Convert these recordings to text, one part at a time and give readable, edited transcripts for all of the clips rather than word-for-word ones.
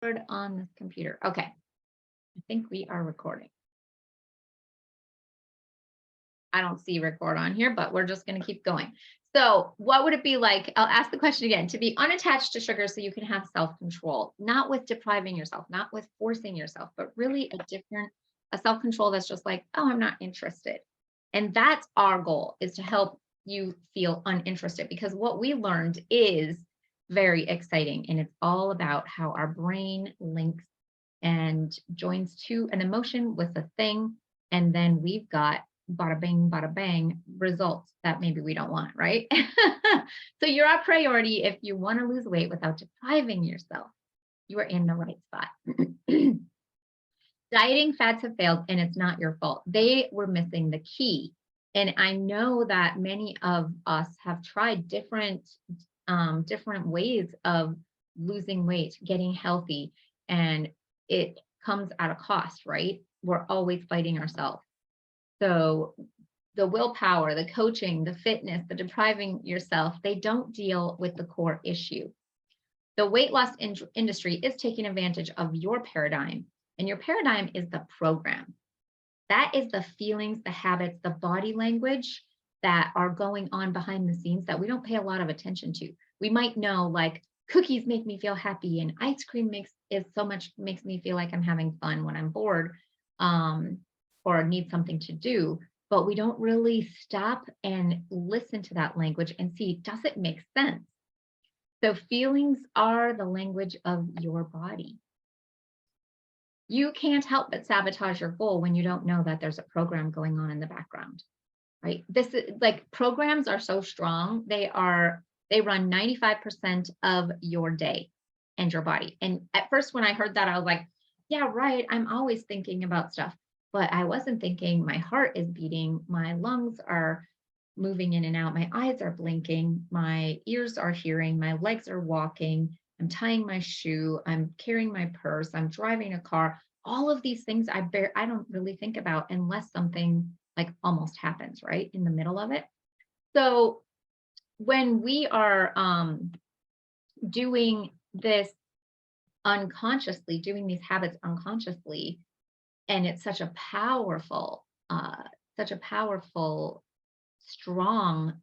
Record on this computer. Okay, I think we are recording. I don't see record on here, but we're just going to keep going. So what would it be like? I'll ask the question again, to be unattached to sugar so you can have self-control, not with depriving yourself, not with forcing yourself, but really a self-control that's just like, oh, I'm not interested. And that's our goal, is to help you feel uninterested, because what we learned is very exciting. And it's all about how our brain links and joins to an emotion with a thing. And then we've got bada bang results that maybe we don't want, right? So you're a priority if you want to lose weight without depriving yourself. You are in the right spot. Dieting fads have failed, and it's not your fault. They were missing the key. And I know that many of us have tried different ways of losing weight, getting healthy, and it comes at a cost, right? We're always fighting ourselves. So the willpower, the coaching, the fitness, the depriving yourself, they don't deal with the core issue. The weight loss industry is taking advantage of your paradigm, and your paradigm is the program. That is the feelings, the habits, the body language that are going on behind the scenes that we don't pay a lot of attention to. We might know, like, cookies make me feel happy, and ice cream makes me feel like I'm having fun when I'm bored, or need something to do. But we don't really stop and listen to that language and see, does it make sense? So feelings are the language of your body. You can't help but sabotage your goal when you don't know that there's a program going on in the background, right? This is like, programs are so strong. They run 95% of your day and your body. And at first, when I heard that, I was like, yeah, right. I'm always thinking about stuff, but I wasn't thinking my heart is beating, my lungs are moving in and out, my eyes are blinking, my ears are hearing, my legs are walking, I'm tying my shoe, I'm carrying my purse, I'm driving a car. All of these things I don't really think about unless something like almost happens right in the middle of it. So when we are doing this unconsciously, doing these habits unconsciously, and it's such a powerful, strong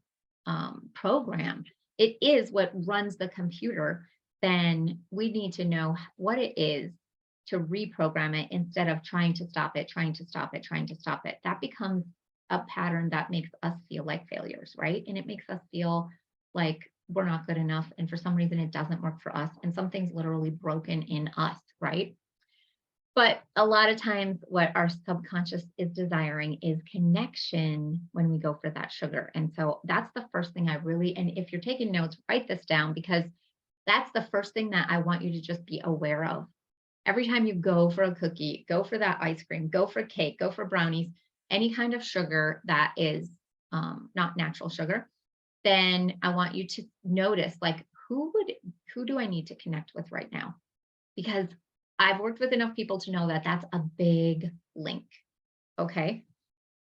program, it is what runs the computer. Then we need to know what it is to reprogram it, instead of trying to stop it. That becomes a pattern that makes us feel like failures, right? And it makes us feel like we're not good enough. And for some reason, it doesn't work for us. And something's literally broken in us, right? But a lot of times what our subconscious is desiring is connection when we go for that sugar. And so that's the first thing and if you're taking notes, write this down, because that's the first thing that I want you to just be aware of. Every time you go for a cookie, go for that ice cream, go for cake, go for brownies, any kind of sugar that is not natural sugar, then I want you to notice, like, who do I need to connect with right now? Because I've worked with enough people to know that that's a big link. Okay.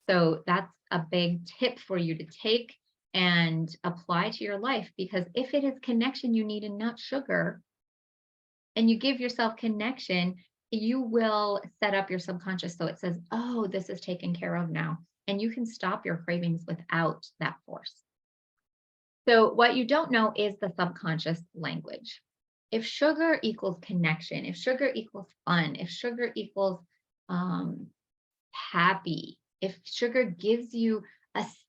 So that's a big tip for you to take and apply to your life, because if it is connection you need and not sugar, and you give yourself connection, you will set up your subconscious so it says, oh, this is taken care of now. And you can stop your cravings without that force. So what you don't know is the subconscious language. If sugar equals connection, if sugar equals fun, if sugar equals happy, if sugar gives you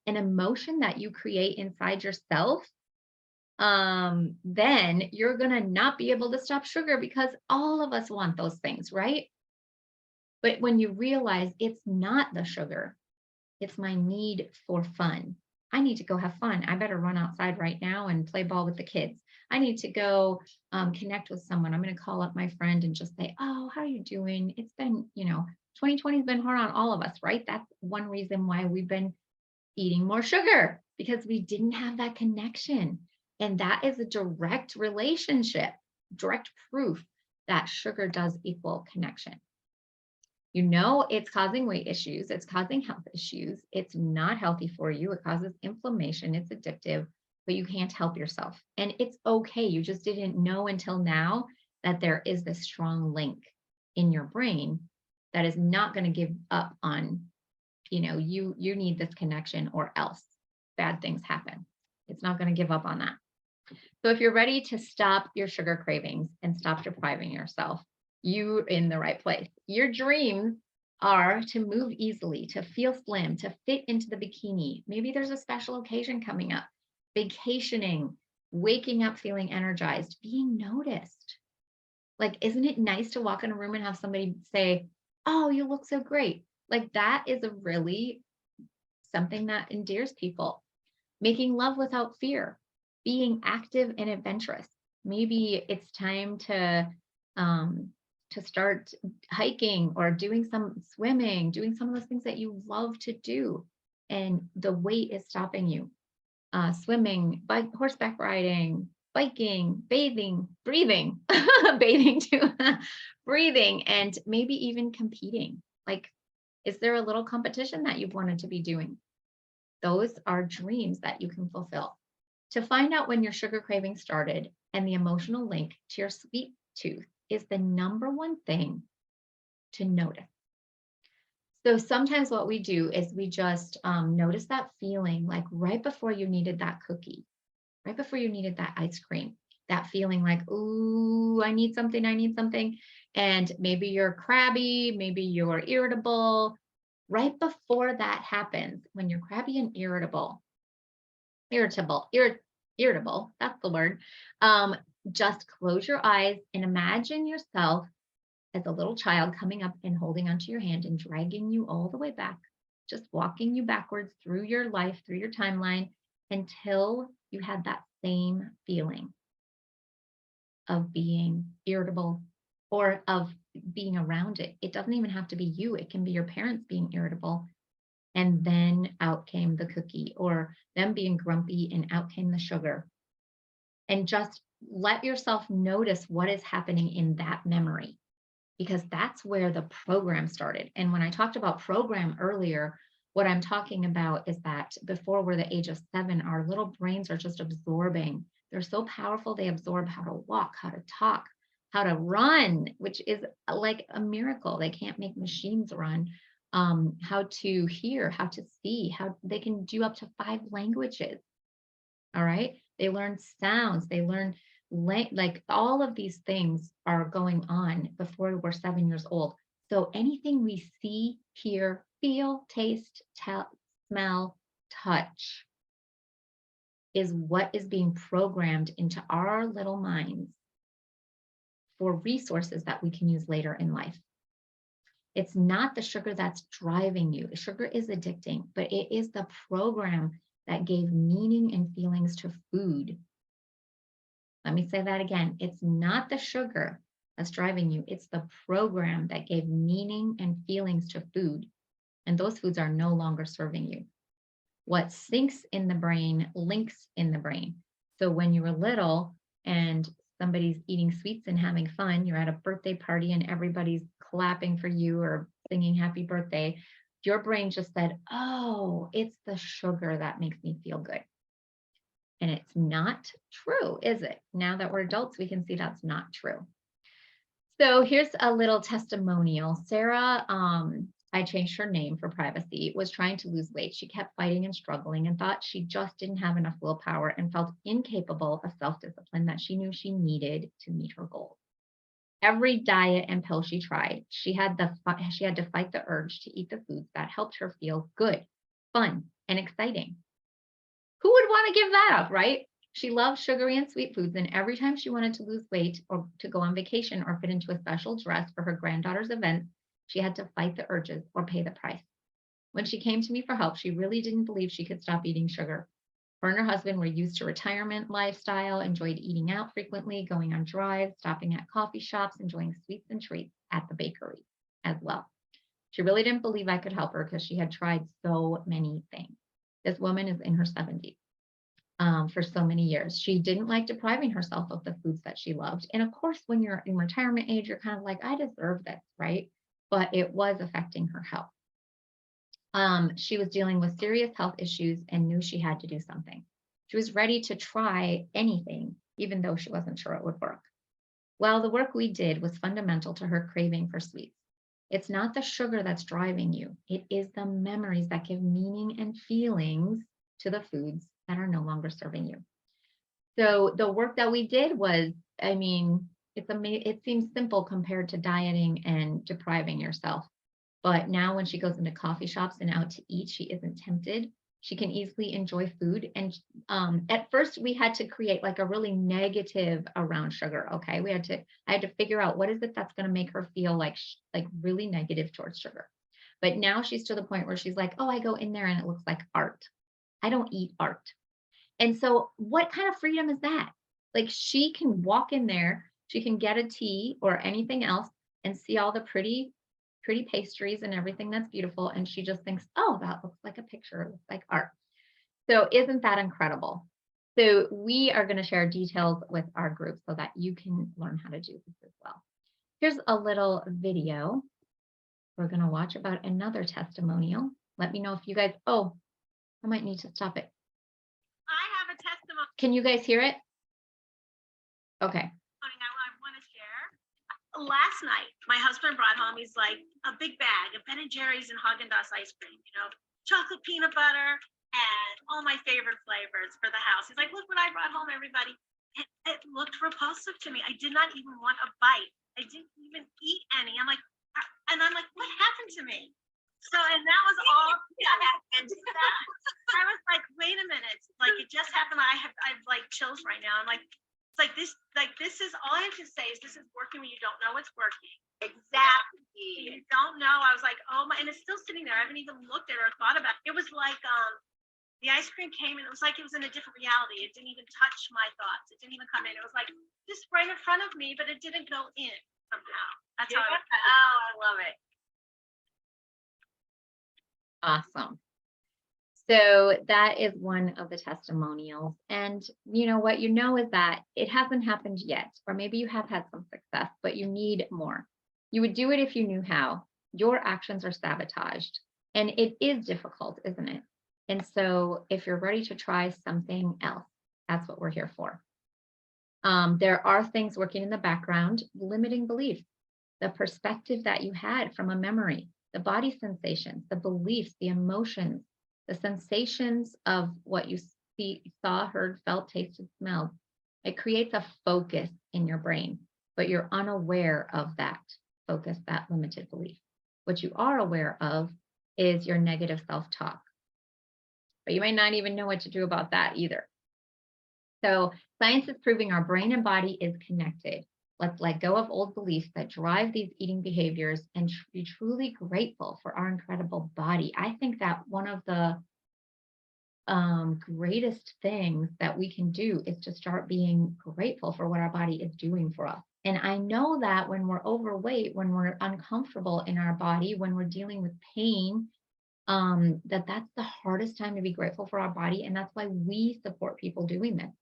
an emotion that you create inside yourself, then you're going to not be able to stop sugar, because all of us want those things, right? But when you realize it's not the sugar, it's my need for fun. I need to go have fun. I better run outside right now and play ball with the kids. I need to go connect with someone. I'm going to call up my friend and just say, oh, how are you doing? It's been, 2020 has been hard on all of us, right? That's one reason why we've been eating more sugar, because we didn't have that connection. And that is a direct relationship, direct proof that sugar does equal connection. It's causing weight issues. It's causing health issues. It's not healthy for you. It causes inflammation. It's addictive, but you can't help yourself. And it's okay. You just didn't know until now that there is this strong link in your brain that is not going to give up on, you need this connection or else bad things happen. It's not going to give up on that. So if you're ready to stop your sugar cravings and stop depriving yourself, you're in the right place. Your dreams are to move easily, to feel slim, to fit into the bikini. Maybe there's a special occasion coming up, vacationing, waking up feeling energized, being noticed. Like, isn't it nice to walk in a room and have somebody say, "Oh, you look so great." Like, that is a really something that endears people. Making love without fear, being active and adventurous. Maybe it's time to start hiking or doing some swimming, doing some of those things that you love to do, and the weight is stopping you. Swimming, horseback riding, biking, bathing, breathing, bathing too, breathing, and maybe even competing. Like, is there a little competition that you've wanted to be doing? Those are dreams that you can fulfill. To find out when your sugar craving started and the emotional link to your sweet tooth is the number one thing to notice. So sometimes what we do is we just notice that feeling like right before you needed that cookie, right before you needed that ice cream, that feeling like, ooh, I need something, I need something. And maybe you're crabby, maybe you're irritable. Right before that happens, when you're crabby and irritable, that's the word. Just close your eyes and imagine yourself as a little child coming up and holding onto your hand and dragging you all the way back, just walking you backwards through your life, through your timeline, until you had that same feeling of being irritable or of being around it. It doesn't even have to be you. It can be your parents being irritable. And then out came the cookie, or them being grumpy and out came the sugar. And just let yourself notice what is happening in that memory, because that's where the program started. And when I talked about program earlier, what I'm talking about is that before we're the age of 7, our little brains are just absorbing. They're so powerful, they absorb how to walk, how to talk, how to run, which is like a miracle. They can't make machines run. How to hear, how to see, how they can do up to 5 languages. All right. They learn sounds, they learn like all of these things are going on before we're 7 years old. So anything we see, hear, feel, taste, smell, touch is what is being programmed into our little minds for resources that we can use later in life. It's not the sugar that's driving you. Sugar is addicting, but it is the program that gave meaning and feelings to food. Let me say that again. It's not the sugar that's driving you. It's the program that gave meaning and feelings to food. And those foods are no longer serving you. What sinks in the brain links in the brain. So when you were little and somebody's eating sweets and having fun, you're at a birthday party and everybody's clapping for you or singing happy birthday, your brain just said, oh, it's the sugar that makes me feel good. And it's not true, is it? Now that we're adults, we can see that's not true. So here's a little testimonial. Sarah, I changed her name for privacy, was trying to lose weight. She kept fighting and struggling and thought she just didn't have enough willpower and felt incapable of self-discipline that she knew she needed to meet her goals. Every diet and pill she tried, she had to fight the urge to eat the foods that helped her feel good, fun, and exciting. Who would want to give that up, right? She loved sugary and sweet foods, and every time she wanted to lose weight or to go on vacation or fit into a special dress for her granddaughter's event, she had to fight the urges or pay the price. When she came to me for help, she really didn't believe she could stop eating sugar. Her and her husband were used to retirement lifestyle, enjoyed eating out frequently, going on drives, stopping at coffee shops, enjoying sweets and treats at the bakery as well. She really didn't believe I could help her because she had tried so many things. This woman is in her 70s. For so many years. She didn't like depriving herself of the foods that she loved. And of course, when you're in retirement age, you're kind of like, I deserve this, right? But it was affecting her health. She was dealing with serious health issues and knew she had to do something. She was ready to try anything, even though she wasn't sure it would work. Well, the work we did was fundamental to her craving for sweets. It's not the sugar that's driving you, it is the memories that give meaning and feelings to the foods that are no longer serving you. So the work that we did was, I mean, it seems simple compared to dieting and depriving yourself. But now when she goes into coffee shops and out to eat, she isn't tempted. She can easily enjoy food. And at first we had to create like a really negative around sugar. Okay. I had to figure out what is it that's going to make her feel like, like really negative towards sugar. But now she's to the point where she's like, oh, I go in there and it looks like art. I don't eat art. And so what kind of freedom is that? Like she can walk in there, she can get a tea or anything else and see all the pretty pastries and everything that's beautiful, and she just thinks, "Oh, that looks like a picture, it looks like art." So isn't that incredible? So we are going to share details with our group so that you can learn how to do this as well. Here's a little video we're going to watch about another testimonial. Let me know if you guys, oh, I might need to stop it. I have a testimony. Can you guys hear it? Okay. I want to share. Last night, my husband brought home, he's like, a big bag of Ben and Jerry's and Haagen-Dazs ice cream, chocolate peanut butter and all my favorite flavors for the house. He's like, look what I brought home, everybody. It looked repulsive to me. I did not even want a bite. I didn't even eat any. I'm like, what happened to me? So, and that was all that happened. I was like, wait a minute. Like, it just happened. I've like chills right now. I'm like, it's this is all I have to say is this is working when you don't know it's working. Exactly. You don't know. I was like, oh my, and it's still sitting there. I haven't even looked at it or thought about it. It was like, the ice cream came and it was like it was in a different reality. It didn't even touch my thoughts. It didn't even come in. It was like just right in front of me, but it didn't go in somehow. That's how I love it. Awesome. So that is one of the testimonials. And what you know is that it hasn't happened yet, or maybe you have had some success, but you need more. You would do it if you knew how. Your actions are sabotaged. And it is difficult, isn't it? And so if you're ready to try something else, that's what we're here for. There are things working in the background, limiting beliefs, the perspective that you had from a memory, the body sensations, the beliefs, the emotions, the sensations of what you saw, heard, felt, tasted, smelled. It creates a focus in your brain, but you're unaware of that focus, that limited belief. What you are aware of is your negative self-talk, but you might not even know what to do about that either. So science is proving our brain and body is connected. Let's let go of old beliefs that drive these eating behaviors and be truly grateful for our incredible body. I think that one of the greatest things that we can do is to start being grateful for what our body is doing for us. And I know that when we're overweight, when we're uncomfortable in our body, when we're dealing with pain, that's the hardest time to be grateful for our body. And that's why we support people doing this.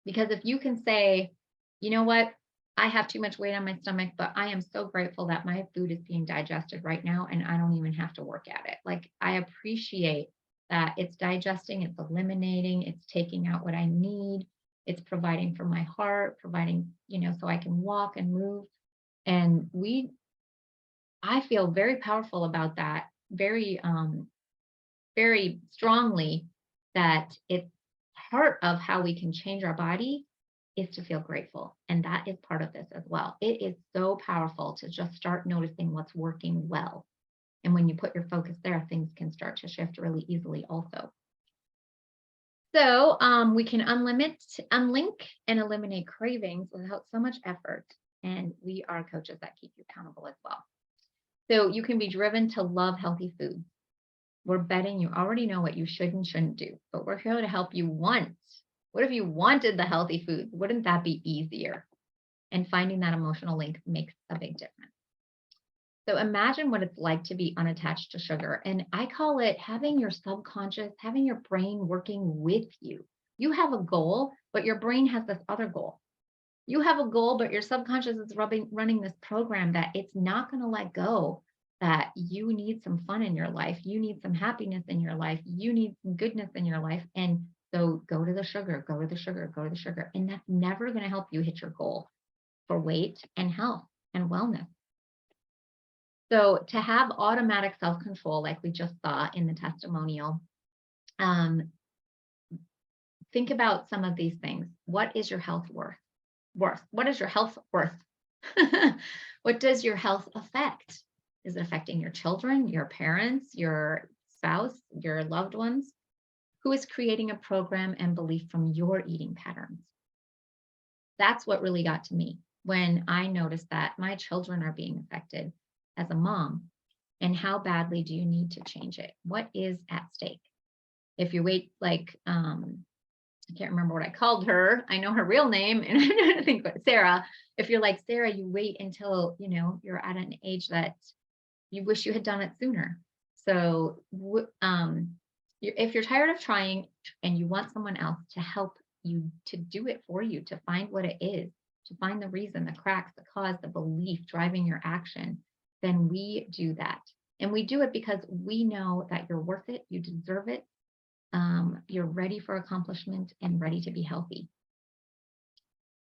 Because if you can say, you know what, I have too much weight on my stomach, but I am so grateful that my food is being digested right now and I don't even have to work at it. Like, I appreciate that it's digesting, it's eliminating, it's taking out what I need, it's providing for my heart, providing, so I can walk and move. And I feel very powerful about that, very, very strongly, that it's part of how we can change our body is to feel grateful. And that is part of this as well. It is so powerful to just start noticing what's working well. And when you put your focus there, things can start to shift really easily also. So we can unlink and eliminate cravings without so much effort. And we are coaches that keep you accountable as well. So you can be driven to love healthy foods. We're betting you already know what you should and shouldn't do, but we're here to help you want. What if you wanted the healthy foods? Wouldn't that be easier? And finding that emotional link makes a big difference. So imagine what it's like to be unattached to sugar. And I call it having your subconscious, having your brain working with you. You have a goal, but your brain has this other goal. You have a goal, but your subconscious is running this program that it's not going to let go, that you need some fun in your life. You need some happiness in your life. You need some goodness in your life. And so go to the sugar, go to the sugar, go to the sugar. And that's never going to help you hit your goal. for weight and health and wellness. So to have automatic self-control, like we just saw in the testimonial, think about some of these things. What is your health worth? What is your health worth? What does your health affect? Is it affecting your children, your parents, your spouse, your loved ones? Who is creating a program and belief from your eating patterns? That's what really got to me when I noticed that my children are being affected as a mom. And how badly do you need to change it? What is at stake? If you wait, like, I can't remember what I called her. I know her real name, and I'm trying to think about Sarah. If you're like Sarah, you wait until you're at an age that you wish you had done it sooner. So, if you're tired of trying and you want someone else to help you to do it for you, to find what it is, to find the reason, the cracks, the cause, the belief driving your action, then we do that. And we do it because we know that you're worth it, you deserve it, you're ready for accomplishment and ready to be healthy.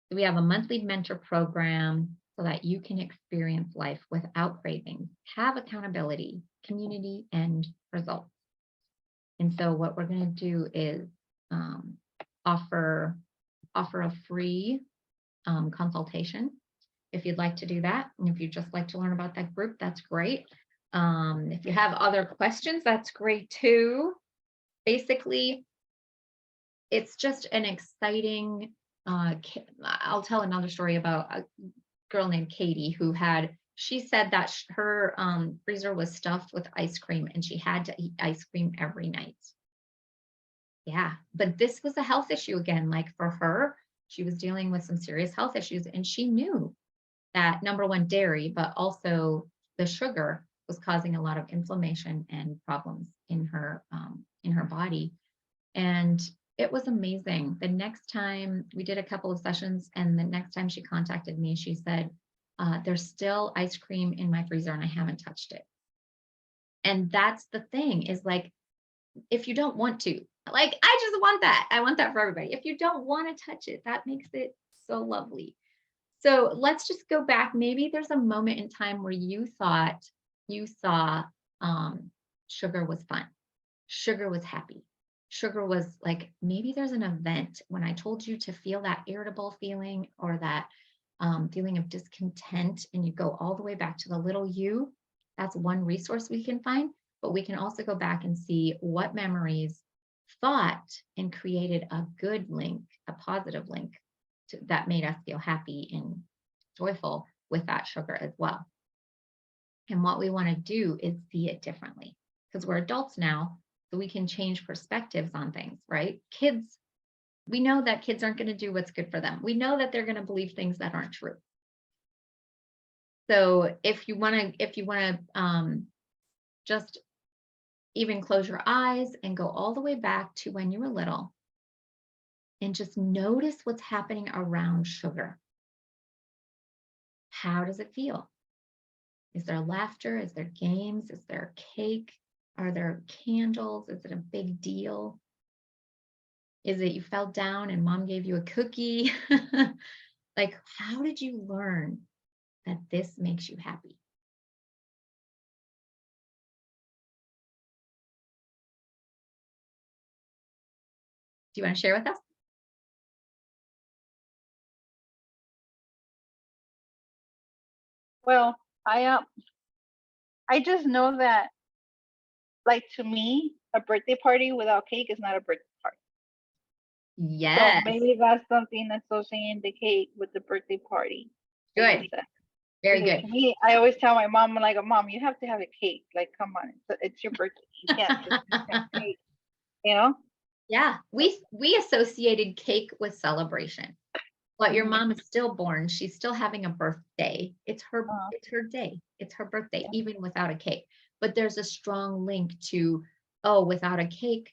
So we have a monthly mentor program so that you can experience life without cravings, have accountability, community, and results. And so what we're going to do is offer a free consultation if you'd like to do that. And if you'd just like to learn about that group, that's great. If you have other questions, that's great too. Basically, it's just an exciting, I'll tell another story about a girl named Katie she said that her freezer was stuffed with ice cream and she had to eat ice cream every night. Yeah, but this was a health issue again. Like for her, she was dealing with some serious health issues, and she knew that number one, dairy, but also the sugar was causing a lot of inflammation and problems in her body. And it was amazing. The next time we did a couple of sessions, and the next time she contacted me, she said, there's still ice cream in my freezer and I haven't touched it. And that's the thing, is like, if you don't want to, like, I just want that. I want that for everybody. If you don't want to touch it, that makes it so lovely. So let's just go back. Maybe there's a moment in time where you thought you saw sugar was fun. Sugar was happy. Sugar was like, maybe there's an event when I told you to feel that irritable feeling or that feeling of discontent, and you go all the way back to the little you. That's one resource we can find, but we can also go back and see what memories thought and created a good link, a positive link that made us feel happy and joyful with that sugar as well. And what we want to do is see it differently, because we're adults now, so we can change perspectives on things, right? Kids, we know that kids aren't going to do what's good for them. We know that they're going to believe things that aren't true. So if you want to just even close your eyes and go all the way back to when you were little and just notice what's happening around sugar. How does it feel? Is there laughter? Is there games? Is there cake? Are there candles? Is it a big deal? Is it you fell down and mom gave you a cookie? Like, how did you learn that this makes you happy? Do you want to share with us? Well, I just know that, like, to me, a birthday party without cake is not a birthday party. Yes. So maybe that's something associating the cake with the birthday party. Good. Very good. To me, I always tell my mom, I'm like, Mom, you have to have a cake. Like, come on, it's your birthday. You can't just have cake, you know? Yeah, we associated cake with celebration. But your mom is stillborn. She's still having a birthday. It's her day. It's her birthday, even without a cake. But there's a strong link to, without a cake,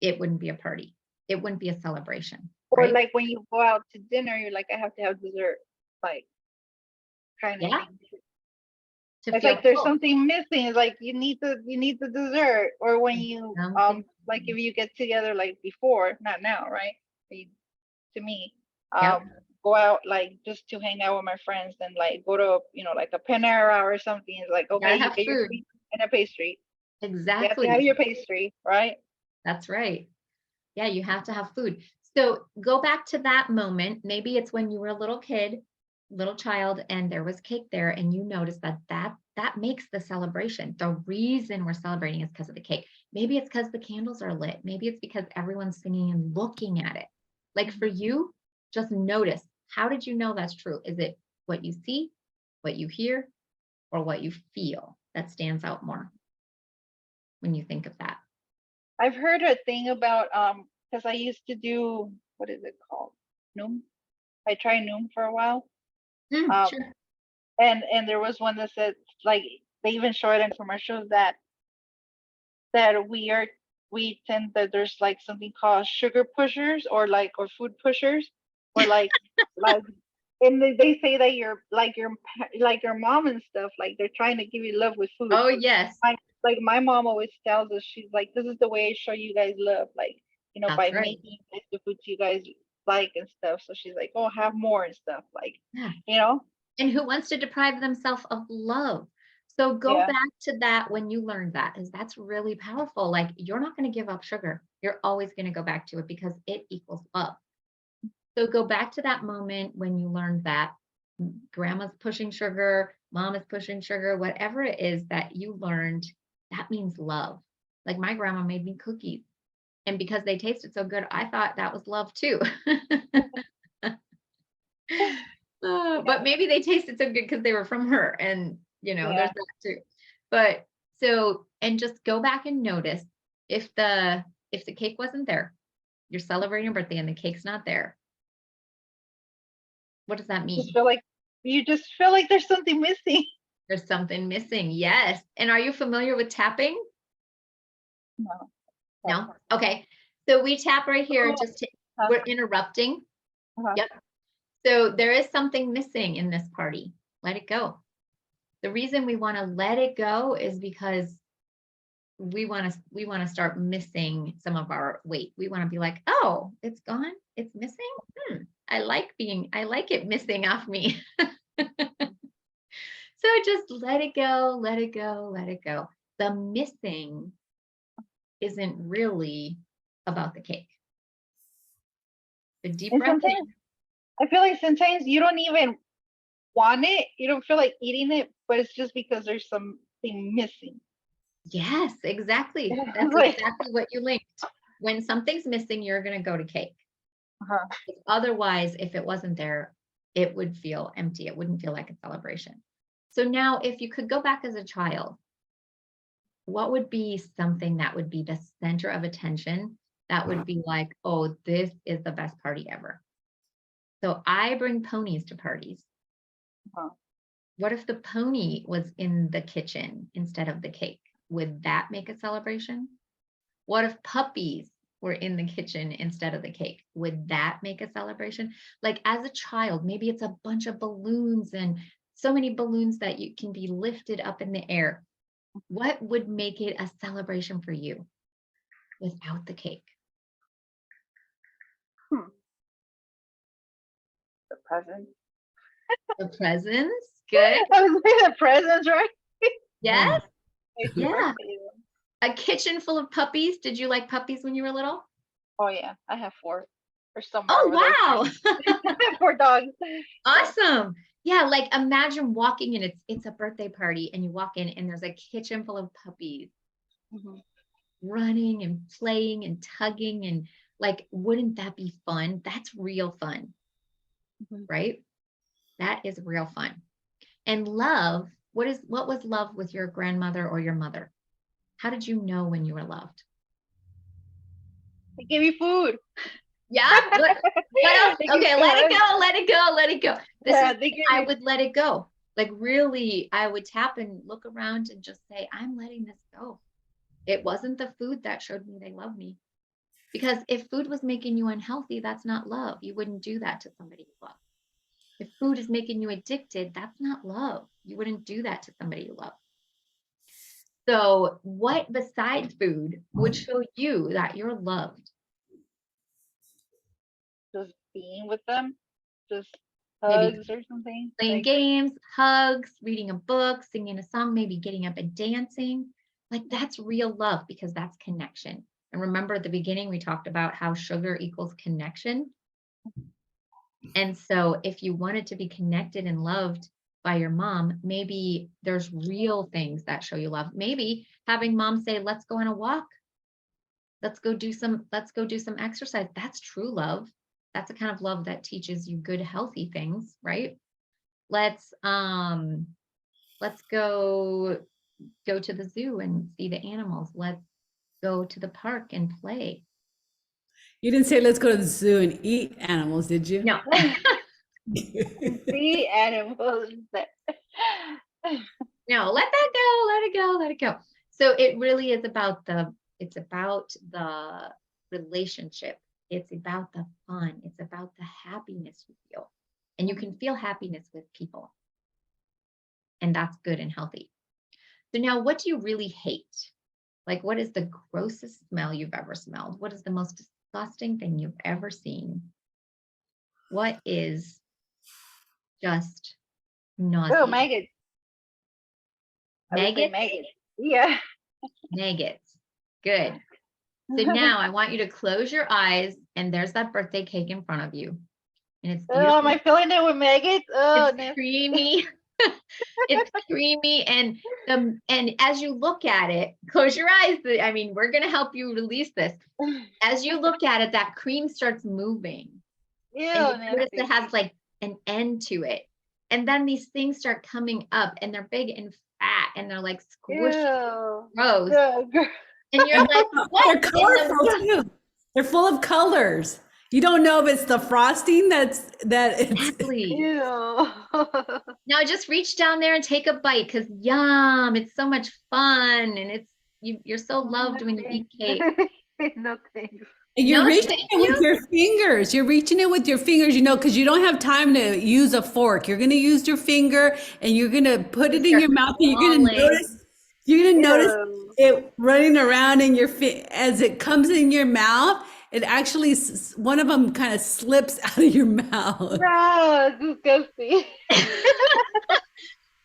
it wouldn't be a party. It wouldn't be a celebration. Or right? like when you go out to dinner, you're like, I have to have dessert. Like, kind of thing. It's like there's something missing. It's like you need the dessert. Or when you like if you get together like before, not now, right? To me, go out like just to hang out with my friends and like go to, like a Panera or something. It's like, You okay, gotta you have get your food. sweet and a pastry. You have to have Exactly. your pastry, right? That's right. Yeah, you have to have food. So go back to that moment. Maybe it's when you were a little kid, little child, and there was cake there, and you noticed that makes the celebration. The reason we're celebrating is because of the cake. Maybe it's because the candles are lit. Maybe it's because everyone's singing and looking at it. Like for you, just notice. How did you know that's true? Is it what you see, what you hear, or what you feel that stands out more when you think of that? I've heard a thing about because I used to do, what is it called? Noom. I tried Noom for a while. Um Sure. and there was one that said, like, they even show it in commercials that we tend that there's like something called sugar pushers or food pushers or like and they say that your mom and stuff, like they're trying to give you love with food. Oh, yes. My mom always tells us, she's like, this is the way I show you guys love, like, That's by right. making the foods you guys like and stuff. So she's like, oh, have more and stuff, like, Yeah. you know. And who wants to deprive themselves of love? So go Yeah. back to that when you learned that, is that's really powerful. Like you're not going to give up sugar. You're always going to go back to it because it equals love. So go back to that moment when you learned that grandma's pushing sugar, mom is pushing sugar, whatever it is that you learned, that means love. Like my grandma made me cookies. And because they tasted so good, I thought that was love too. But maybe they tasted so good because they were from her. And, there's Yeah. that too. But so, and just go back and notice if the cake wasn't there, you're celebrating a birthday and the cake's not there. What does that Just mean? feel like you just feel like there's something missing. There's something missing. Yes. And are you familiar with tapping? No. No? Okay. So we tap right here, Uh, we're interrupting. uh, Yep. So there is something missing in this party. Let it go. The reason we want to let it go is because we want to start missing some of our weight. We want to be like, oh, it's gone. It's missing. I like it missing off me. So just let it go, let it go, let it go. The missing isn't really about the cake. The deep and breath sometimes in. I feel like sometimes you don't even want it. You don't feel like eating it, but it's just because there's something missing. Yes, exactly. That's Like, exactly what you linked. When something's missing, you're going to go to cake. uh-huh. Otherwise, if it wasn't there, it would feel empty. It wouldn't feel like a celebration. So now, if you could go back as a child, what would be something that would be the center of attention that would be like, oh, this is the best party ever? So I bring ponies to parties. Uh-huh. What if the pony was in the kitchen instead of the cake? Would that make a celebration? What if puppies were in the kitchen instead of the cake? Would that make a celebration? Like as a child, maybe it's a bunch of balloons and so many balloons that you can be lifted up in the air. What would make it a celebration for you without the cake? The presents. The presents? Good. I was saying the presents, right? Yes. It's Yeah. birthday. A kitchen full of puppies. Did you like puppies when you were little? Oh yeah, I have 4. There's some more over there. Oh, wow. I have 4 dogs. Awesome. Yeah, like imagine walking in, it's a birthday party and you walk in and there's a kitchen full of puppies running and playing and tugging and like, wouldn't that be fun? That's real fun, right? That is real fun. And love, what was love with your grandmother or your mother? How did you know when you were loved? They give me food. Yeah. What else? Okay, let it go, let it go, let it go. I would let it go. Like really, I would tap and look around and just say, I'm letting this go. It wasn't the food that showed me they love me. Because if food was making you unhealthy, that's not love. You wouldn't do that to somebody you love. If food is making you addicted, that's not love. You wouldn't do that to somebody you love. So, what besides food would show you that you're loved? Just being with them. just Maybe hugs or something? playing Like, games, hugs, reading a book, singing a song, maybe getting up and dancing. Like that's real love because that's connection. And remember at the beginning, we talked about how sugar equals connection. And so if you wanted to be connected and loved by your mom, maybe there's real things that show you love. Maybe having mom say, let's go on a walk. Let's go do some exercise. That's true love. That's the kind of love that teaches you good, healthy things, right? Let's go to the zoo and see the animals. Let's go to the park and play. You didn't say let's go to the zoo and eat animals, did you? No. see animals. No, let that go, let it go, let it go. So it really is about the relationship. It's about the fun. It's about the happiness you feel. And you can feel happiness with people. And that's good and healthy. So now what do you really hate? Like what is the grossest smell you've ever smelled? What is the most disgusting thing you've ever seen? What is just nauseous? Oh, maggots. Maggots? Maggots. Yeah. Maggots. Good. So now I want you to close your eyes and there's that birthday cake in front of you. And it's beautiful. Oh, am I filling it with maggots? Oh, it's no. creamy. It's creamy. And as you look at it, close your eyes. I mean, we're going to help you release this. As you look at it, that cream starts moving. Ew, and you notice it has like an end to it. And then these things start coming up and they're big and fat and they're like squishy, gross. And you're like, what? They're colorful too. They're full of colors. You don't know if it's the frosting Exactly. Now just reach down there and take a bite because yum, it's so much fun and you're so loved when you eat cake. No thanks. And you're reaching it with your fingers. You're reaching it with your fingers, because you don't have time to use a fork. You're going to use your finger and you're going to put it in your mouth. And you're going to notice it running around in as it comes in your mouth. It actually, one of them kind of slips out of your mouth. No, disgusting.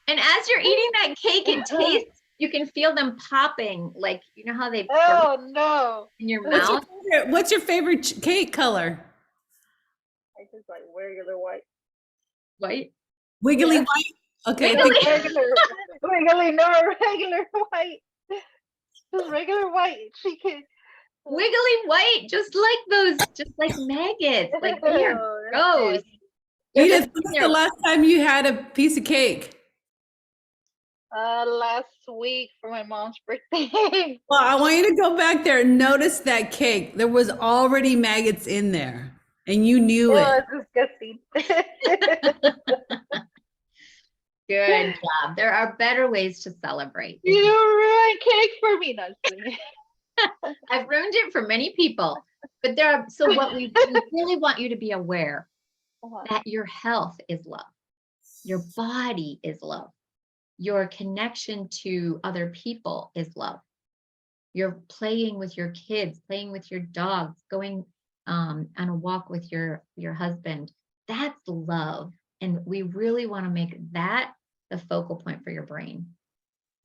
And as you're eating that cake, it tastes, you can feel them popping, like, you know how they no in your mouth. What's your favorite cake color? I just like regular white. White? Wiggly white? Okay. Wiggly, no regular white. Just regular white chicken. Wiggly white, just like maggots, like they are gross. Edith, when's the last time you had a piece of cake? Last week for my mom's birthday. Well, I want you to go back there and notice that cake. There was already maggots in there, and you knew it. It's disgusting. Good job. There are better ways to celebrate. You ruined cake for me, Nancy. I've ruined it for many people, but what we really want you to be aware that your health is love. Your body is love. Your connection to other people is love. You're playing with your kids, playing with your dogs, going on a walk with your husband. That's love. And we really want to make that the focal point for your brain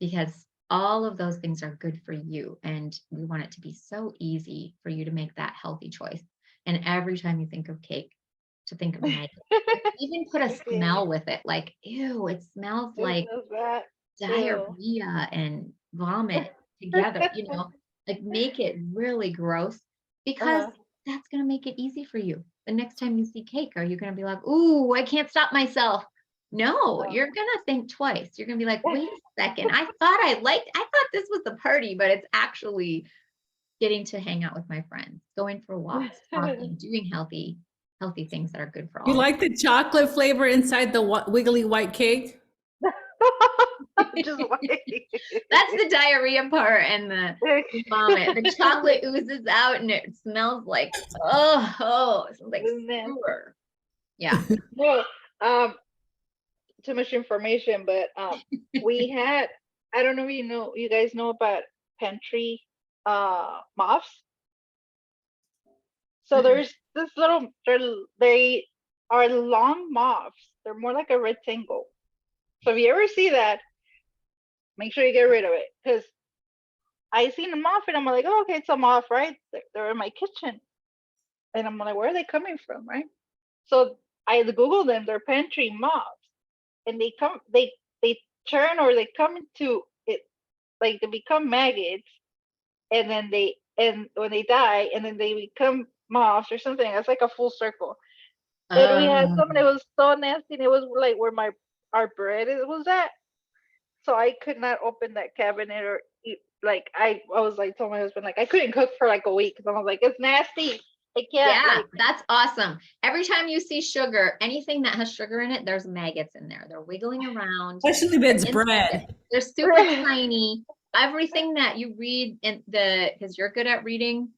because all of those things are good for you. And we want it to be so easy for you to make that healthy choice. And every time you think of cake, to think of maggots. Even put a smell with it, like, ew, it smells like diarrhea and vomit together, like make it really gross because that's going to make it easy for you. The next time you see cake, are you going to be like, ooh, I can't stop myself? No, you're going to think twice. You're going to be like, wait a second. I thought this was the party, but it's actually getting to hang out with my friends, going for walks, talking, doing healthy things that are good for all. You like the chocolate flavor inside the wiggly white cake? Just white. That's the diarrhea part and the vomit. The chocolate oozes out and it smells like it smells like sewer. Yeah. No, too much information, but we had, I don't know if you guys know about pantry moths. So there's this they are long moths. They're more like a rectangle. So if you ever see that, make sure you get rid of it. Because I seen a moth and I'm like, oh, okay, it's a moth, right? They're in my kitchen. And I'm like, where are they coming from, right? So I Googled them, they're pantry moths. And they turn, or they come into it, like they become maggots, and then when they die, and then they become moths or something. It's like a full circle. And we had some, and it was so nasty, and it was like where our bread was at. So I could not open that cabinet or eat. Like I was like, told my husband, like, I couldn't cook for like a week because I was like, it's nasty. I can't. Yeah, that's awesome. Every time you see sugar, anything that has sugar in it, there's maggots in there. They're wiggling around. Especially if it's bread. They're super tiny. Everything that you read because you're good at reading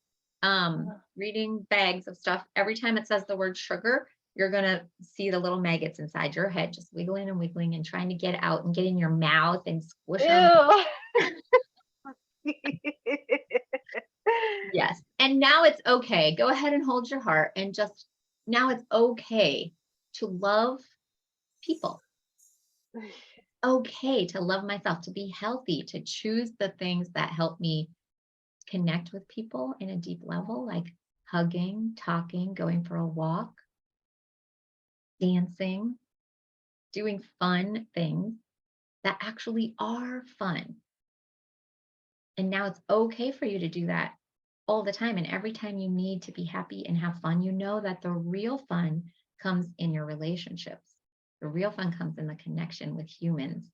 bags of stuff. Every time it says the word sugar, you're going to see the little maggots inside your head, just wiggling and wiggling and trying to get out and get in your mouth and squish them. Yes. And now it's okay. Go ahead and hold your heart, and just now it's okay to love people. Okay to love myself, to be healthy, to choose the things that help me connect with people in a deep level, like hugging, talking, going for a walk, dancing, doing fun things that actually are fun. And now it's okay for you to do that all the time. And every time you need to be happy and have fun, you know that the real fun comes in your relationships. The real fun comes in the connection with humans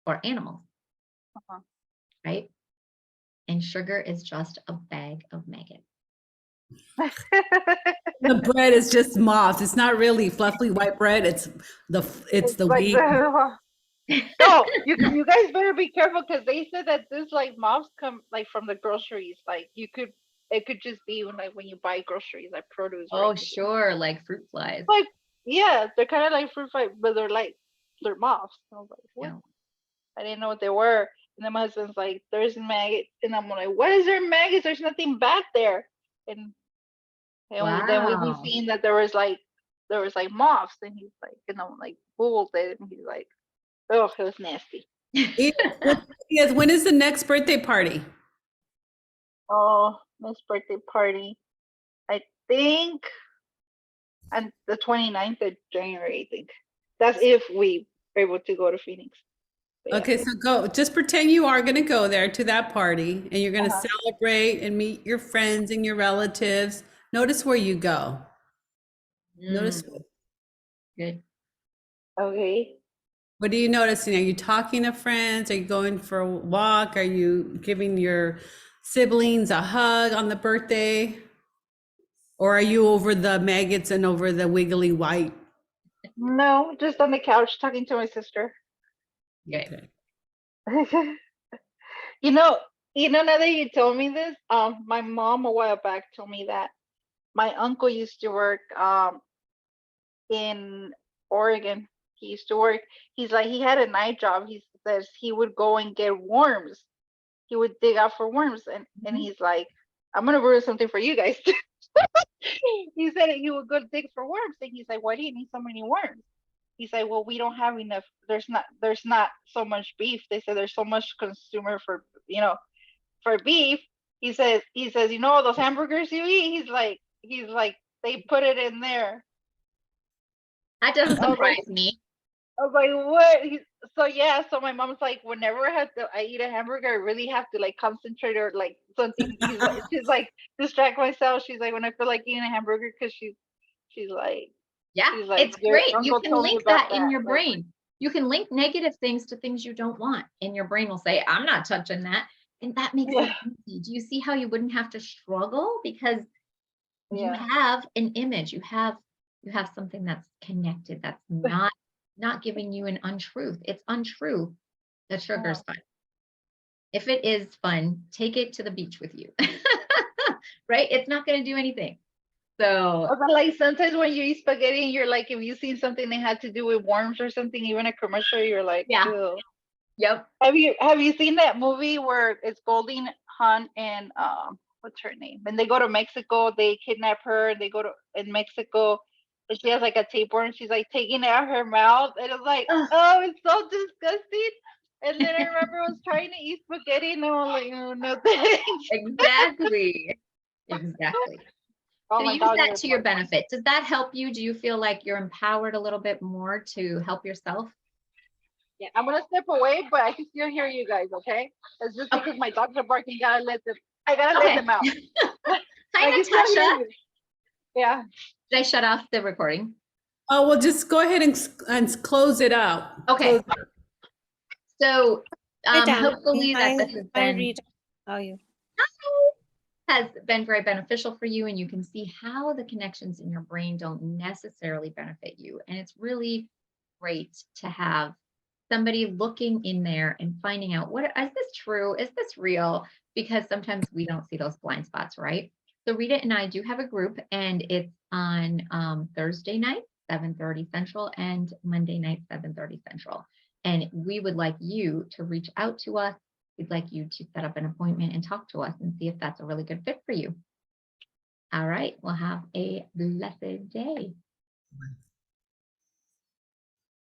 or animals, right? And sugar is just a bag of maggots. The bread is just moths. It's not really fluffy white bread. It's the like wheat. No, you guys better be careful, because they said that this like moths come like from the groceries. Like it could just be when you buy groceries, like produce. Oh, right? Sure, like fruit flies. Like, yeah, they're kind of like fruit flies, but they're moths. I was like, what? Yeah. I didn't know what they were. And then my husband's like, there's maggots. And I'm like, what is there maggots? There's nothing back there. And wow. Then we seen that there was like moths. And he's like, and I'm like, Googled it. And he's like, oh, it was nasty. Yes. When is the next birthday party? Oh, next birthday party. I think on the 29th of January, I think. That's if we are able to go to Phoenix. Yeah. Okay, so just pretend you are going to go there to that party, and you're going to celebrate and meet your friends and your relatives. Notice where you go. Notice. Good. Okay. What are you noticing? Are you talking to friends? Are you going for a walk? Are you giving your siblings a hug on the birthday? Or are you over the maggots and over the wiggly white? No, just on the couch talking to my sister. Okay. You know, now that you told me this, my mom a while back told me that my uncle used to work in Oregon. He used to work. He's like, he had a night job. He says he would go and get worms. He would dig out for worms, and he's like, I'm gonna ruin something for you guys. He said he would go dig for worms, and he's like, why do you need so many worms? He's like, well, we don't have enough. There's not so much beef. They said there's so much consumer for beef. He says, you know all those hamburgers you eat? He's like, they put it in there. That doesn't surprise me. I was like, what? So my mom's like, whenever I eat a hamburger, I really have to like concentrate or like something. She's like, distract myself. She's like, when I feel like eating a hamburger, because she's like, yeah, she's like, it's great. You can link that in your brain. You can link negative things to things you don't want, and your brain will say, I'm not touching that. And that makes it easy. Do you see how you wouldn't have to struggle? Because you have an image, you have something that's connected, that's not giving you an untruth. It's untrue that sugar's fun. If it is fun, take it to the beach with you. Right? It's not going to do anything. So, but like sometimes when you eat spaghetti, you're like, if you seen something that had to do with worms or something, even a commercial, you're like, ew. Yep. Have you seen that movie where it's Goldie Hawn and what's her name? When they go to Mexico, they kidnap her. They go in Mexico, And she has like a tapeworm. She's like taking it out her mouth, and it's like, Ugh. oh, it's so disgusting. And then I remember I was trying to eat spaghetti, and I was like, oh no, thanks. Exactly. Exactly. Oh, So my use dog that is to your like, benefit. Does that help you? Do you feel like you're empowered a little bit more to help yourself? yeah, I'm gonna step away, but I can still hear you guys. Okay, it's just because my dogs are barking. I gotta let them out. Hi, I can still hear Natasha. you. Yeah. Did I shut off the recording? Oh, well, just go ahead and close it out. Okay. So Hi, Dan. hopefully that this has Hi, been Rita. How are you? has been very beneficial for you, and you can see how the connections in your brain don't necessarily benefit you. And it's really great to have somebody looking in there and finding out, what is this true? Is this real? Because sometimes we don't see those blind spots, right? So Rita and I do have a group, and it's on Thursday night, 7:30 Central, and Monday night, 7:30 Central. And we would like you to reach out to us. We'd like you to set up an appointment and talk to us and see if that's a really good fit for you. All right. Well, have a blessed day.